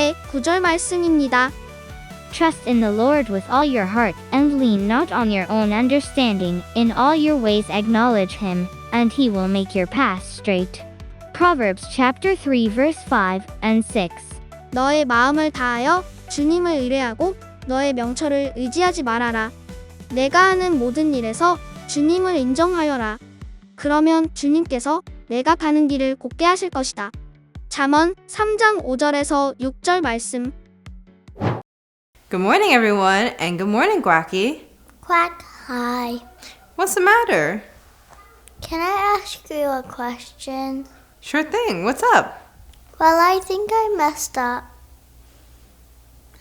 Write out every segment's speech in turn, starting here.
오늘의 구절 말씀입니다. Trust in the Lord with all your heart, and lean not on your own understanding. In all your ways acknowledge him, and he will make your path straight. Proverbs chapter 3 verse 5 and 6. 너의 마음을 다하여 주님을 의뢰하고 너의 명철을 의지하지 말아라. 내가 하는 모든 일에서 주님을 인정하여라. 그러면 주님께서 내가 가는 길을 곱게 하실 것이다. 잠언 3장 5절에서 6절 말씀. Good morning, everyone, and good morning, Guacky. Quack, hi. What's the matter? Can I ask you a question? Sure thing. What's up? Well, I think I messed up.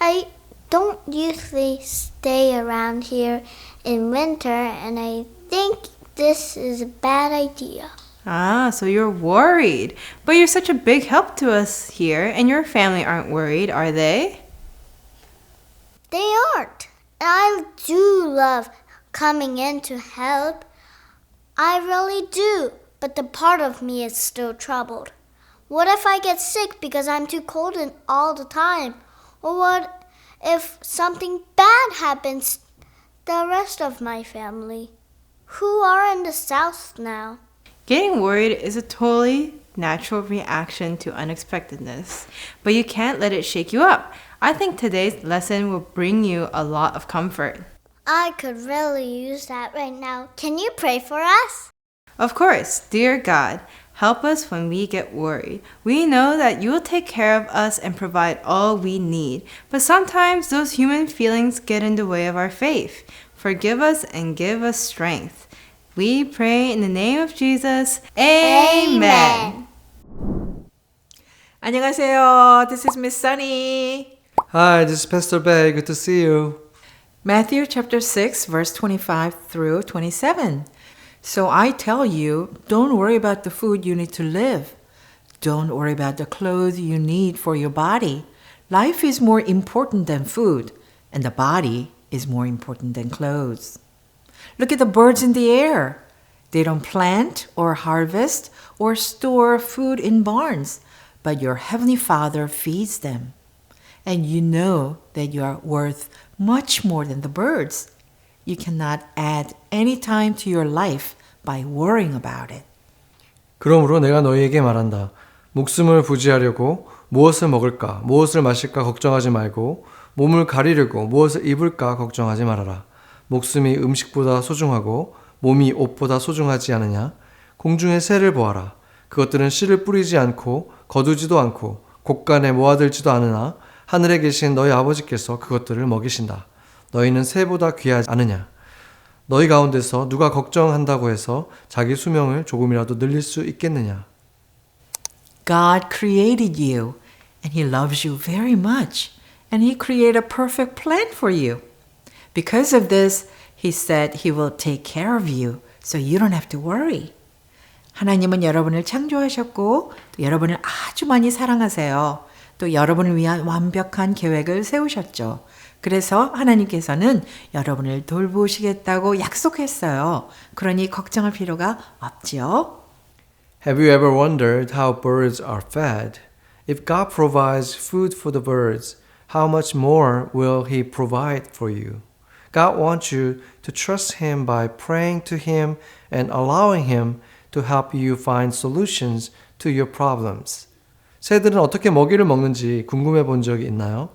I don't usually stay around here in winter, and I think this is a bad idea. Ah, so you're worried. But you're such a big help to us here, and your family aren't worried, are they? They aren't. And I do love coming in to help. I really do. But the part of me is still troubled. What if I get sick because I'm too cold all the time? Or what if something bad happens to the rest of my family, who are in the South now? Getting worried is a totally natural reaction to unexpectedness, but you can't let it shake you up. I think today's lesson will bring you a lot of comfort. I could really use that right now. Can you pray for us? Of course, dear God, help us when we get worried. We know that you will take care of us and provide all we need, but sometimes those human feelings get in the way of our faith. Forgive us and give us strength. We pray in the name of Jesus. Amen. 안녕하세요. This is Miss Sunny. Hi, this is Pastor Bay. Good to see you. Matthew chapter 6, verse 25 through 27. So I tell you, don't worry about the food you need to live. Don't worry about the clothes you need for your body. Life is more important than food, and the body is more important than clothes. Look at the birds in the air. They don't plant or harvest or store food in barns, but your heavenly Father feeds them. And you know that you are worth much more than the birds. You cannot add any time to your life by worrying about it. 그러므로 내가 너희에게 말한다. 목숨을 부지하려고 무엇을 먹을까, 무엇을 마실까 걱정하지 말고 몸을 가리려고 무엇을 입을까 걱정하지 말아라. 목숨이 음식보다 소중하고 몸이 옷보다 소중하지 않으냐? 공중의 새를 보아라. 그것들은 씨를 뿌리지 않고 거두지도 않고 곡간에 모아들지도 않으나 하늘에 계신 너희 아버지께서 그것들을 먹이신다. 너희는 새보다 귀하지 않으냐? 너희 가운데서 누가 걱정한다고 해서 자기 수명을 조금이라도 늘릴 수 있겠느냐? God created you, and He loves you very much, and He created a perfect plan for you. Because of this, He said He will take care of you, so you don't have to worry. 하나님은 여러분을 창조하셨고 또 여러분을 아주 많이 사랑하세요. 또 여러분을 위한 완벽한 계획을 세우셨죠. 그래서 하나님께서는 여러분을 돌보시겠다고 약속했어요. 그러니 걱정할 필요가 없죠. Have you ever wondered how birds are fed? If God provides food for the birds, how much more will He provide for you? God wants you to trust Him by praying to Him and allowing Him to help you find solutions to your problems. 새들은 어떻게 먹이를 먹는지 궁금해 본 적이 있나요?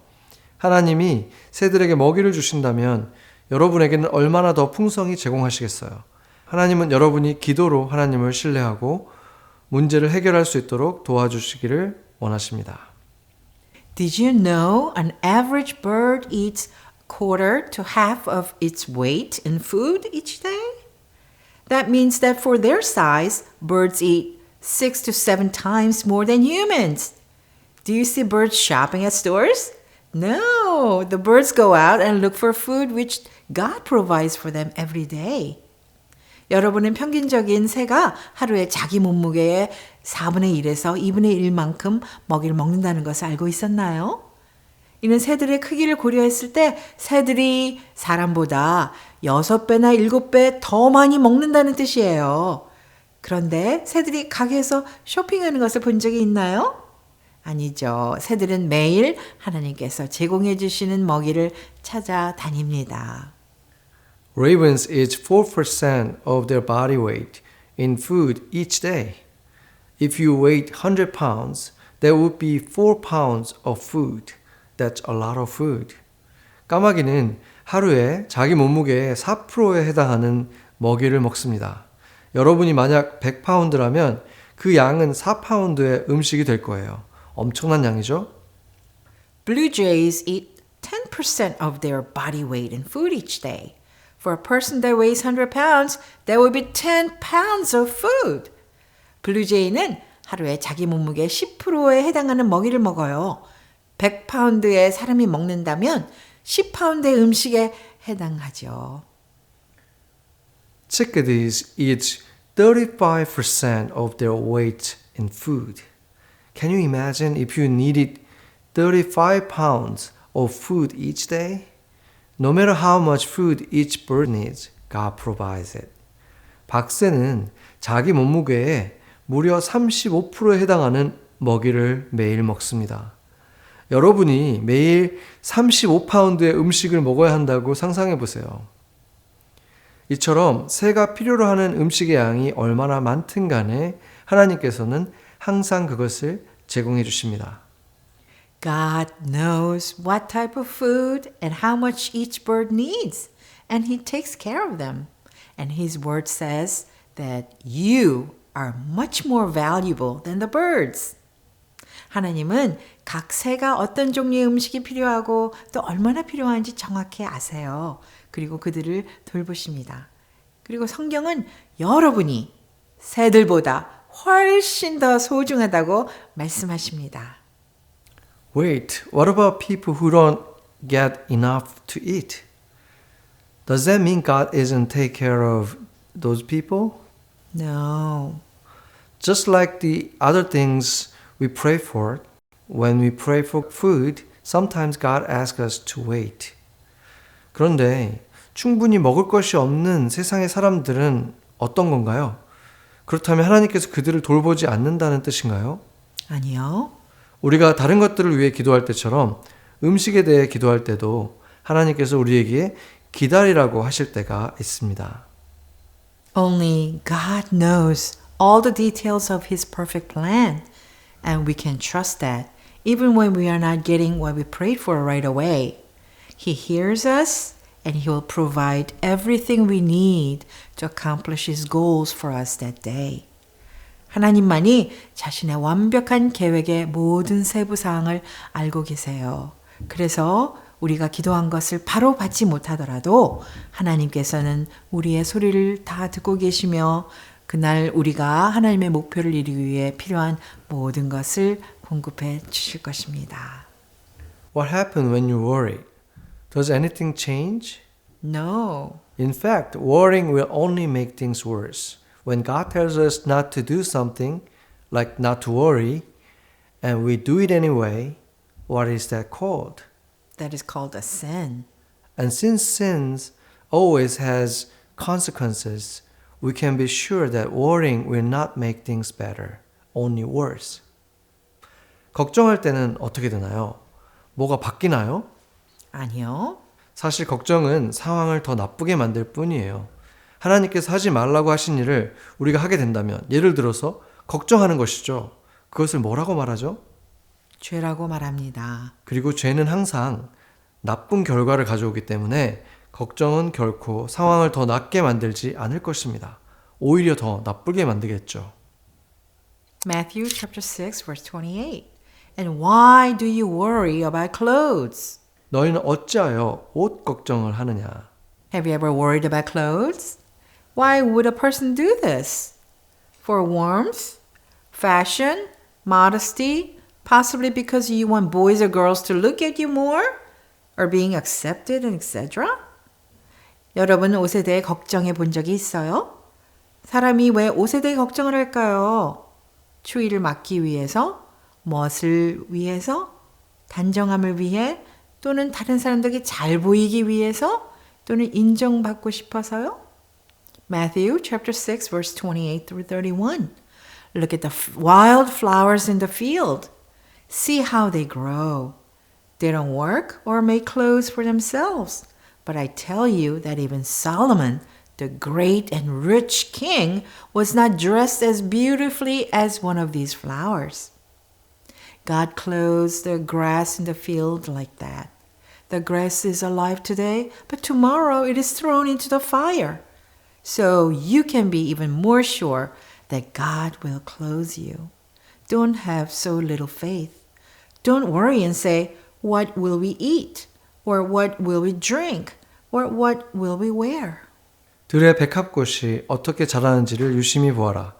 하나님이 새들에게 먹이를 주신다면 여러분에게는 얼마나 더 풍성히 제공하시겠어요? 하나님은 여러분이 기도로 하나님을 신뢰하고 문제를 해결할 수 있도록 도와주시기를 원하십니다. Did you know an average bird eats quarter to half of its weight in food each day? That means that for their size, birds eat 6 to 7 times more than humans. Do you see birds shopping at stores? No, the birds go out and look for food which God provides for them every day. 여러분은 평균적인 새가 하루에 자기 몸무게의 4분의 1에서 2분의 1만큼 먹이를 먹는다는 것을 알고 있었나요? 이는 새들의 크기를 고려했을 때 새들이 사람보다 6배나 7배 더 많이 먹는다는 뜻이에요. 그런데 새들이 가게에서 쇼핑하는 것을 본 적이 있나요? 아니죠. 새들은 매일 하나님께서 제공해 주시는 먹이를 찾아다닙니다. Ravens eat 4% of their body weight in food each day. If you weighed 100 pounds, that would be 4 pounds of food. That's a lot of food. 까마귀는 하루에 자기 몸무게의 4%에 해당하는 먹이를 먹습니다. 여러분이 만약 100파운드라면 그 양은 4파운드의 음식이 될 거예요. 엄청난 양이죠? Blue jays eat 10% of their body weight in food each day. For a person that weighs 100 pounds, that would be 10 pounds of food. 블루제이는 하루에 자기 몸무게 10%에 해당하는 먹이를 먹어요. 100파운드의 사람이 먹는다면 10파운드의 음식에 해당하죠. Chickadees eat 35% of their weight in food. Can you imagine if you needed 35 pounds of food each day? No matter how much food each bird needs, God provides it. 박새는 자기 몸무게의 무려 35%에 해당하는 먹이를 매일 먹습니다. 여러분이 매일 35파운드의 음식을 먹어야 한다고 상상해 보세요. 이처럼 새가 필요로 하는 음식의 양이 얼마나 많든 간에 하나님께서는 항상 그것을 제공해 주십니다. God knows what type of food and how much each bird needs, and He takes care of them. And His word says that you are much more valuable than the birds. 하나님은 각 새가 어떤 종류의 음식이 필요하고 또 얼마나 필요한지 정확히 아세요. 그리고 그들을 돌보십니다. 그리고 성경은 여러분이 새들보다 훨씬 더 소중하다고 말씀하십니다. Wait, what about people who don't get enough to eat? Does that mean God isn't take care of those people? No. Just like the other things we pray for, when we pray for food, sometimes God asks us to wait. 그런데 충분히 먹을 것이 없는 세상의 사람들은 어떤 건가요? 그렇다면 하나님께서 그들을 돌보지 않는다는 뜻인가요? 아니요. 우리가 다른 것들을 위해 기도할 때처럼 음식에 대해 기도할 때도 하나님께서 우리에게 기다리라고 하실 때가 있습니다. Only God knows all the details of His perfect plan, and we can trust that even when we are not getting what we prayed for right away. He hears us and He will provide everything we need to accomplish His goals for us that day. 하나님만이 자신의 완벽한 계획의 모든 세부 사항을 알고 계세요. 그래서 우리가 기도한 것을 바로 받지 못하더라도 하나님께서는 우리의 소리를 다 듣고 계시며 그날 우리가 하나님의 목표를 이루기 위해 필요한 모든 것을 공급해 주실 것입니다. What happened when you worry? Does anything change? No. In fact, worrying will only make things worse. When God tells us not to do something, like not to worry, and we do it anyway, what is that called? That is called a sin. And since sins always has consequences, we can be sure that worrying will not make things better, only worse. 걱정할 때는 어떻게 되나요? 뭐가 바뀌나요? 아니요. 사실 걱정은 상황을 더 나쁘게 만들 뿐이에요. 하나님께서 하지 말라고 하신 일을 우리가 하게 된다면, 예를 들어서 걱정하는 것이죠. 그것을 뭐라고 말하죠? 죄라고 말합니다. 그리고 죄는 항상 나쁜 결과를 가져오기 때문에 걱정은 결코 상황을 더 낫게 만들지 않을 것입니다. 오히려 더 나쁘게 만들겠죠. Matthew chapter 6 verse 28. And why do you worry about clothes? 너희는 어찌하여 옷 걱정을 하느냐? Have you ever worried about clothes? Why would a person do this? For warmth, fashion, modesty, possibly because you want boys or girls to look at you more? Or being accepted, etc.? 여러분 옷에 대해 걱정해 본 적이 있어요? 사람이 왜 옷에 대해 걱정을 할까요? 추위를 막기 위해서? 무엇을 위해서? 단정함을 위해? 또는 다른 사람들에게 잘 보이기 위해서? 또는 인정받고 싶어서요? Matthew chapter 6 verse 28 through 31. Look at the wild flowers in the field. See how they grow. They don't work or make clothes for themselves. But I tell you that even Solomon, the great and rich king, was not dressed as beautifully as one of these flowers. God clothes the grass in the field like that. The grass is alive today, but tomorrow it is thrown into the fire. So you can be even more sure that God will clothe you. Don't have so little faith. Don't worry and say, what will we eat? Or what will we drink? Or what will we wear? 들의 백합꽃이 어떻게 자라는지를 유심히 보아라.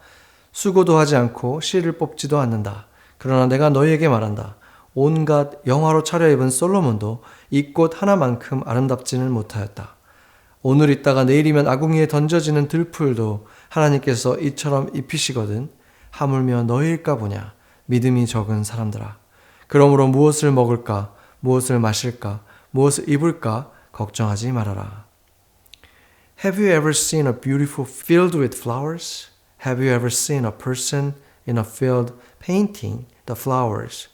수고도 하지 않고 씨를 뽑지도 않는다. 그러나 내가 너희에게 말한다. 온갖 영화로 차려입은 솔로몬도 이 꽃 하나만큼 아름답지는 못하였다. 오늘 있다가 내일이면 아궁이에 던져지는 들풀도 하나님께서 이처럼 입히시거든. 하물며 너희일까 보냐. 믿음이 적은 사람들아. 그러므로 무엇을 먹을까, 무엇을 마실까, 무엇을 입을까 걱정하지 말아라. Have you ever seen a beautiful field with flowers? Have you ever seen a person in a field painting the flowers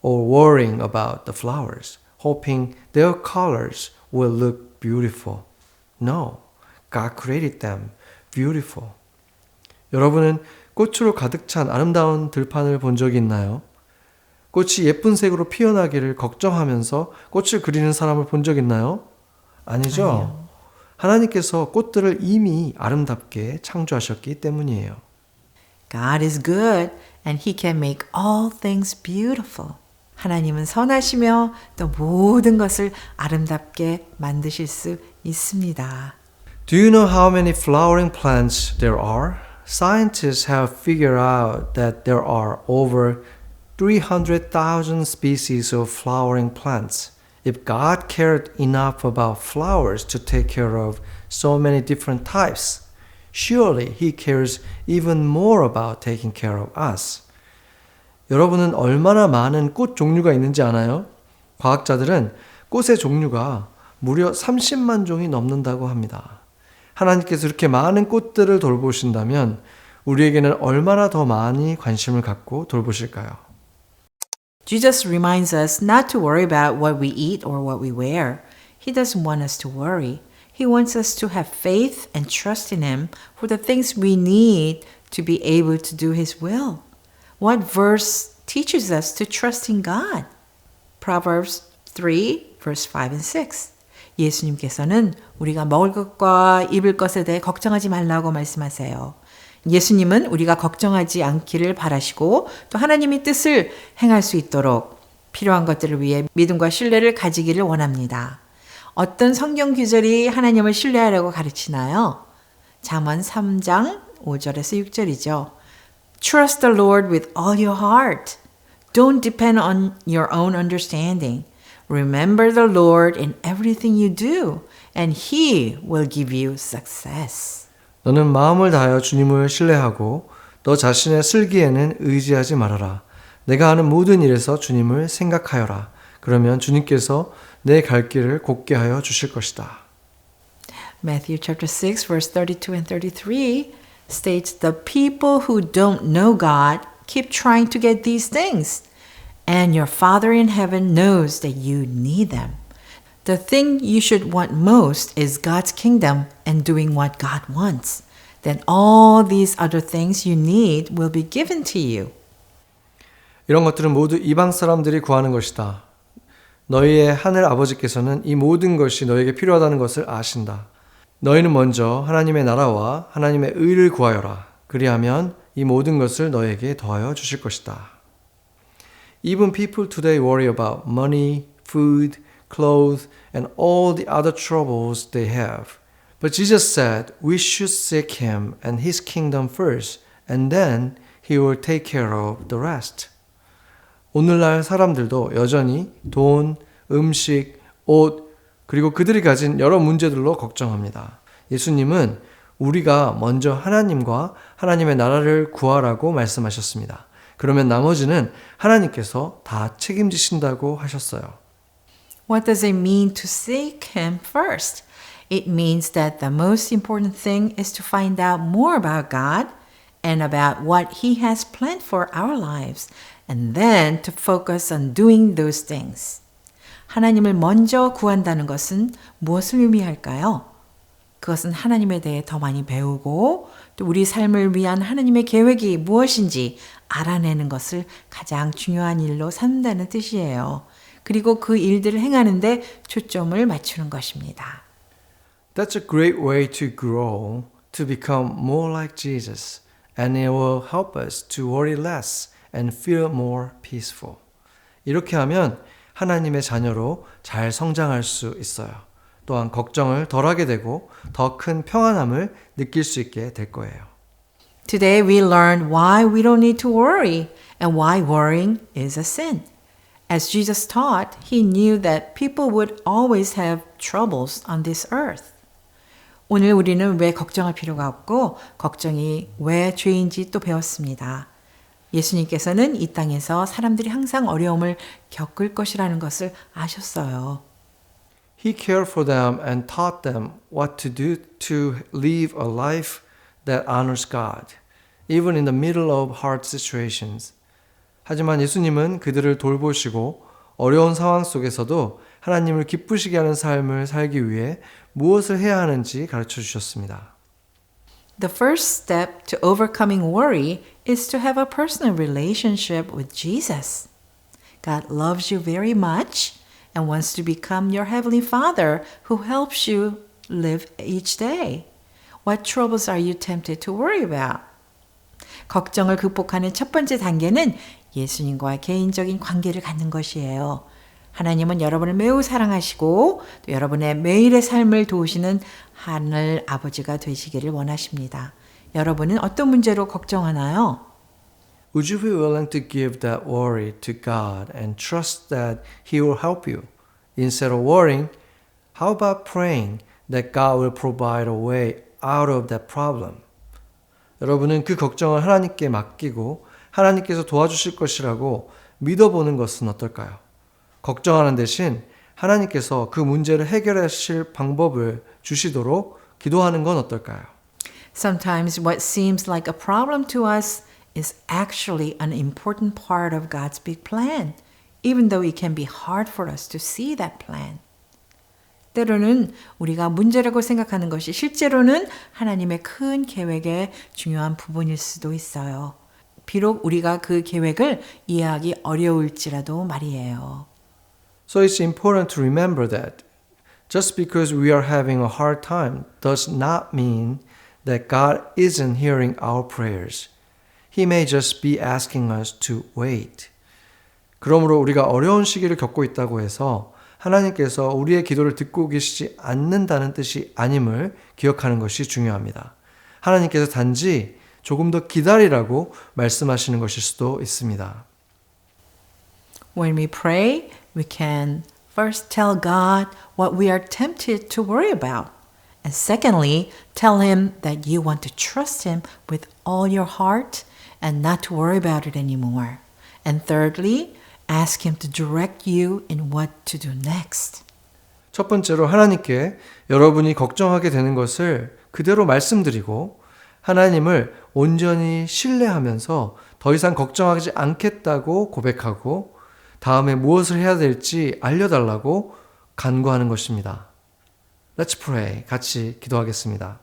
or worrying about the flowers, hoping their colors will look beautiful? No, God created them beautiful. 여러분은 꽃으로 가득 찬 아름다운 들판을 본 적이 있나요? 꽃이 예쁜 색으로 피어나기를 걱정하면서 꽃을 그리는 사람을 본 적 있나요? 아니죠. 아니요. 하나님께서 꽃들을 이미 아름답게 창조하셨기 때문이에요. God is good and He can make all things beautiful. 하나님은 선하시며 또 모든 것을 아름답게 만드실 수 있습니다. Do you know how many flowering plants there are? Scientists have figured out that there are over 300,000 species of flowering plants. If God cared enough about flowers to take care of so many different types, surely He cares even more about taking care of us. 여러분은 얼마나 많은 꽃 종류가 있는지 아나요? 과학자들은 꽃의 종류가 무려 30만 종이 넘는다고 합니다. 하나님께서 이렇게 많은 꽃들을 돌보신다면 우리에게는 얼마나 더 많이 관심을 갖고 돌보실까요? Jesus reminds us not to worry about what we eat or what we wear. He doesn't want us to worry. He wants us to have faith and trust in Him for the things we need to be able to do His will. What verse teaches us to trust in God? Proverbs 3, verse 5 and 6. 예수님께서는 우리가 먹을 것과 입을 것에 대해 걱정하지 말라고 말씀하세요. 예수님은 우리가 걱정하지 않기를 바라시고 또 하나님의 뜻을 행할 수 있도록 필요한 것들을 위해 믿음과 신뢰를 가지기를 원합니다. 어떤 성경 구절이 하나님을 신뢰하라고 가르치나요? 잠언 3장 5절에서 6절이죠. Trust the Lord with all your heart. Don't depend on your own understanding. Remember the Lord in everything you do, and He will give you success. 너는 마음을 다하여 주님을 신뢰하고 너 자신의 슬기에는 의지하지 말아라. 내가 하는 모든 일에서 주님을 생각하여라. 그러면 주님께서 내 갈 길을 곱게 하여 주실 것이다. Matthew chapter 6 verse 32 and 33 states the people who don't know God keep trying to get these things, and your Father in heaven knows that you need them. The thing you should want most is God's kingdom and doing what God wants. Then all these other things you need will be given to you. 이런 것들은 모두 이방 사람들이 구하는 것이다. 너희의 하늘 아버지께서는 이 모든 것이 너에게 필요하다는 것을 아신다. 너희는 먼저 하나님의 나라와 하나님의 의를 구하여라. 그리하면 이 모든 것을 너에게 더하여 주실 것이다. Even people today worry about money, food, clothes, and all the other troubles they have. But Jesus said we should seek Him and His kingdom first, and then He will take care of the rest. 오늘날 사람들도 여전히 돈, 음식, 옷, 그리고 그들이 가진 여러 문제들로 걱정합니다. 예수님은 우리가 먼저 하나님과 하나님의 나라를 구하라고 말씀하셨습니다. 그러면 나머지는 하나님께서 다 책임지신다고 하셨어요. What does it mean to seek Him first? It means that the most important thing is to find out more about God and about what He has planned for our lives, and then to focus on doing those things. 하나님을 먼저 구한다는 것은 무엇을 의미할까요? 그것은 하나님에 대해 더 많이 배우고 또 우리 삶을 위한 하나님의 계획이 무엇인지 알아내는 것을 가장 중요한 일로 삼는다는 뜻이에요. 그리고 그 일들을 행하는데 초점을 맞추는 것입니다. That's a great way to grow, to become more like Jesus, and it will help us to worry less and feel more peaceful. 이렇게 하면 하나님의 자녀로 잘 성장할 수 있어요. 또한 걱정을 덜하게 되고 더 큰 평안함을 느낄 수 있게 될 거예요. Today we learned why we don't need to worry and why worrying is a sin. As Jesus taught, he knew that people would always have troubles on this earth. 오늘 우리는 왜 걱정할 필요가 없고 걱정이 왜 죄인지 또 배웠습니다. 예수님께서는 이 땅에서 사람들이 항상 어려움을 겪을 것이라는 것을 아셨어요. He cared for them and taught them what to do to live a life that honors God, even in the middle of hard situations. 하지만 예수님은 그들을 돌보시고 어려운 상황 속에서도 하나님을 기쁘시게 하는 삶을 살기 위해 무엇을 해야 하는지 가르쳐 주셨습니다. The first step to overcoming worry is to have a personal relationship with Jesus. God loves you very much and wants to become your heavenly Father who helps you live each day. What troubles are you tempted to worry about? 걱정을 극복하는 첫 번째 단계는 예수님과 개인적인 관계를 갖는 것이에요. 하나님은 여러분을 매우 사랑하시고 또 여러분의 매일의 삶을 도우시는 하늘 아버지가 되시기를 원하십니다. 여러분은 어떤 문제로 걱정하나요? Would you be willing to give that worry to God and trust that He will help you? Instead of worrying, how about praying that God will provide a way out of that problem? 여러분은 그 걱정을 하나님께 맡기고 하나님께서 도와주실 것이라고 믿어보는 것은 어떨까요? 걱정하는 대신 하나님께서 그 문제를 해결하실 방법을 주시도록 기도하는 건 어떨까요? Sometimes what seems like a problem to us is actually an important part of God's big plan, even though it can be hard for us to see that plan. 때로는 우리가 문제라고 생각하는 것이 실제로는 하나님의 큰 계획의 중요한 부분일 수도 있어요. 비록 우리가 그 계획을 이해하기 어려울지라도 말이에요. So it's important to remember that just because we are having a hard time does not mean that God isn't hearing our prayers. He may just be asking us to wait. 그러므로 우리가 어려운 시기를 겪고 있다고 해서 하나님께서 우리의 기도를 듣고 계시지 않는다는 뜻이 아님을 기억하는 것이 중요합니다. 하나님께서 단지 조금 더 기다리라고 말씀하시는 것일 수도 있습니다. When we pray, we can first tell God what we are tempted to worry about. And secondly, tell Him that you want to trust Him with all your heart and not to worry about it anymore. And thirdly, ask Him to direct you in what to do next. 첫 번째로 하나님께 여러분이 걱정하게 되는 것을 그대로 말씀드리고 하나님을 온전히 신뢰하면서 더 이상 걱정하지 않겠다고 고백하고 다음에 무엇을 해야 될지 알려달라고 간구하는 것입니다. Let's pray. 같이 기도하겠습니다.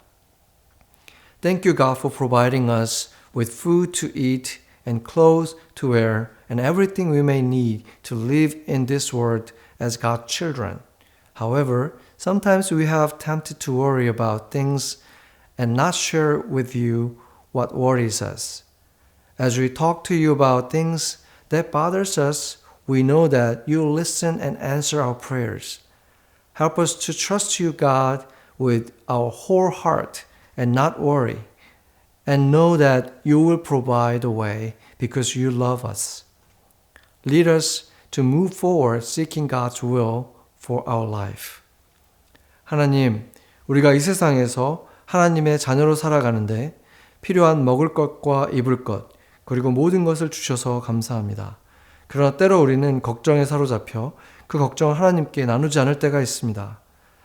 Thank you, God, for providing us with food to eat and clothes to wear and everything we may need to live in this world as God's children. However, sometimes we have tempted to worry about things and not share with you what worries us. As we talk to you about things that bothers us, we know that you listen and answer our prayers. Help us to trust you, God, with our whole heart and not worry, and know that you will provide a way because you love us. Lead us to move forward seeking God's will for our life. 하나님, 우리가 이 세상에서 하나님의 자녀로 살아가는데 필요한 먹을 것과 입을 것, 그리고 모든 것을 주셔서 감사합니다. 그러나 때로 우리는 걱정에 사로잡혀 그 걱정을 하나님께 나누지 않을 때가 있습니다.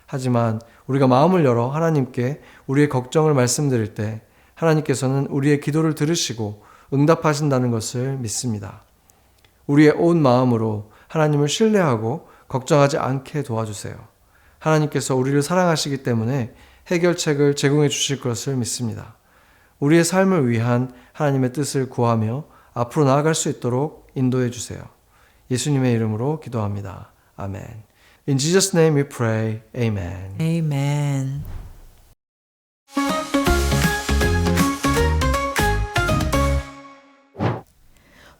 하지만 우리가 마음을 열어 하나님께 우리의 걱정을 말씀드릴 때 하나님께서는 우리의 기도를 들으시고 응답하신다는 것을 믿습니다. 우리의 온 마음으로 하나님을 신뢰하고 걱정하지 않게 도와주세요. 하나님께서 우리를 사랑하시기 때문에 해결책을 제공해 주실 것을 믿습니다. 우리의 삶을 위한 하나님의 뜻을 구하며 앞으로 나아갈 수 있도록 인도해 주세요. 예수님의 이름으로 기도합니다. 아멘. In Jesus' name we pray. Amen. Amen.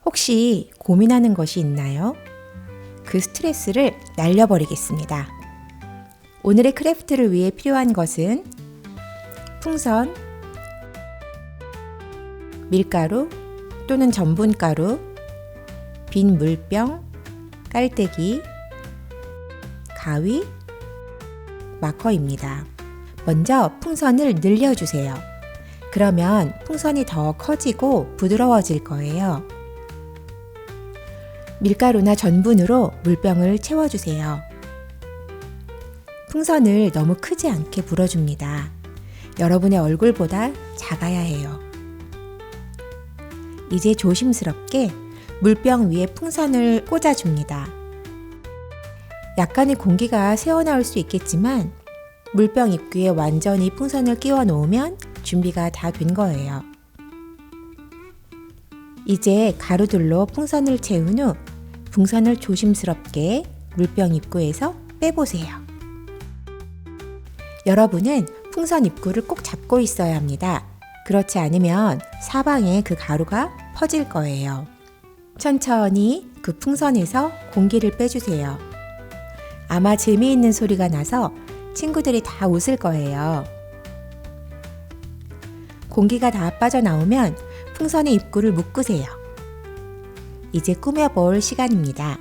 혹시 고민하는 것이 있나요? 그 스트레스를 날려버리겠습니다. 오늘의 크래프트를 위해 필요한 것은 풍선, 밀가루 또는 전분가루, 빈 물병, 깔때기, 가위, 마커입니다. 먼저 풍선을 늘려주세요. 그러면 풍선이 더 커지고 부드러워질 거예요. 밀가루나 전분으로 물병을 채워주세요. 풍선을 너무 크지 않게 불어줍니다. 여러분의 얼굴보다 작아야 해요. 이제 조심스럽게 물병 위에 풍선을 꽂아줍니다. 약간의 공기가 새어나올 수 있겠지만 물병 입구에 완전히 풍선을 끼워 놓으면 준비가 다 된 거예요. 이제 가루들로 풍선을 채운 후 풍선을 조심스럽게 물병 입구에서 빼보세요. 여러분은 풍선 입구를 꼭 잡고 있어야 합니다. 그렇지 않으면 사방에 그 가루가 퍼질 거예요. 천천히 그 풍선에서 공기를 빼주세요. 아마 재미있는 소리가 나서 친구들이 다 웃을 거예요. 공기가 다 빠져나오면 풍선의 입구를 묶으세요. 이제 꾸며볼 시간입니다.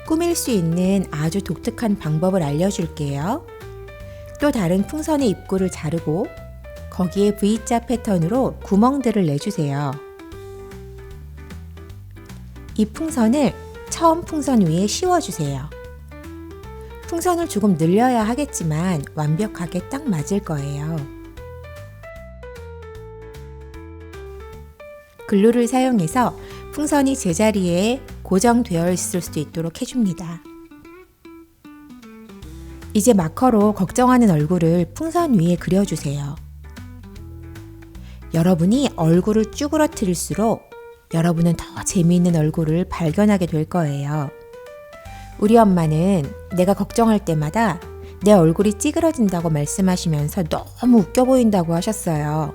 꾸밀 수 있는 아주 독특한 방법을 알려줄게요. 또 다른 풍선의 입구를 자르고 거기에 V자 패턴으로 구멍들을 내주세요. 이 풍선을 처음 풍선 위에 씌워주세요. 풍선을 조금 늘려야 하겠지만 완벽하게 딱 맞을 거예요. 글루를 사용해서 풍선이 제자리에 고정되어 있을 수 있도록 해줍니다. 이제 마커로 걱정하는 얼굴을 풍선 위에 그려주세요. 여러분이 얼굴을 쭈그러뜨릴수록 여러분은 더 재미있는 얼굴을 발견하게 될 거예요. 우리 엄마는 내가 걱정할 때마다 내 얼굴이 찌그러진다고 말씀하시면서 너무 웃겨 보인다고 하셨어요.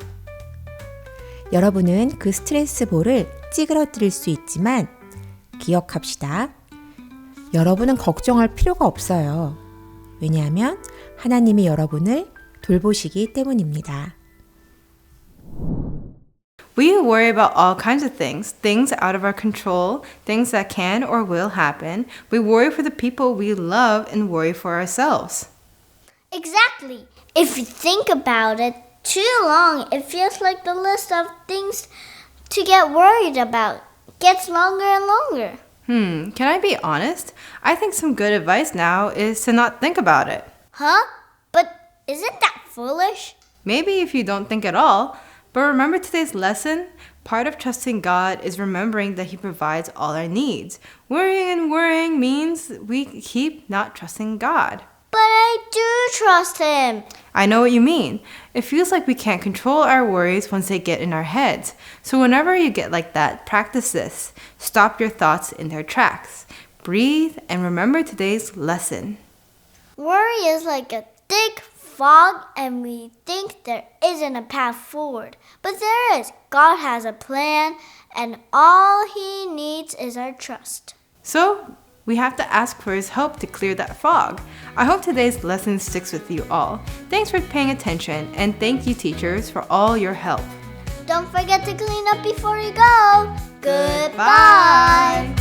여러분은 그 스트레스 볼을 찌그러뜨릴 수 있지만 기억합시다. 여러분은 걱정할 필요가 없어요. 왜냐하면 하나님이 여러분을 돌보시기 때문입니다. We worry about all kinds of things out of our control, things that can or will happen. We worry for the people we love and worry for ourselves. Exactly. If you think about it too long, it feels like the list of things to get worried about gets longer and longer. Can I be honest? I think some good advice now is to not think about it. Huh? But isn't that foolish? Maybe if you don't think at all, but remember today's lesson? Part of trusting God is remembering that He provides all our needs. Worrying means we keep not trusting God. But I do trust Him. I know what you mean. It feels like we can't control our worries once they get in our heads. So whenever you get like that, practice this. Stop your thoughts in their tracks. Breathe and remember today's lesson. Worry is like a thick fog, and we think there isn't a path forward. But there is. God has a plan, and all He needs is our trust. So we have to ask for His help to clear that fog. I hope today's lesson sticks with you all. Thanks for paying attention, and thank you, teachers, for all your help. Don't forget to clean up before you go. Goodbye.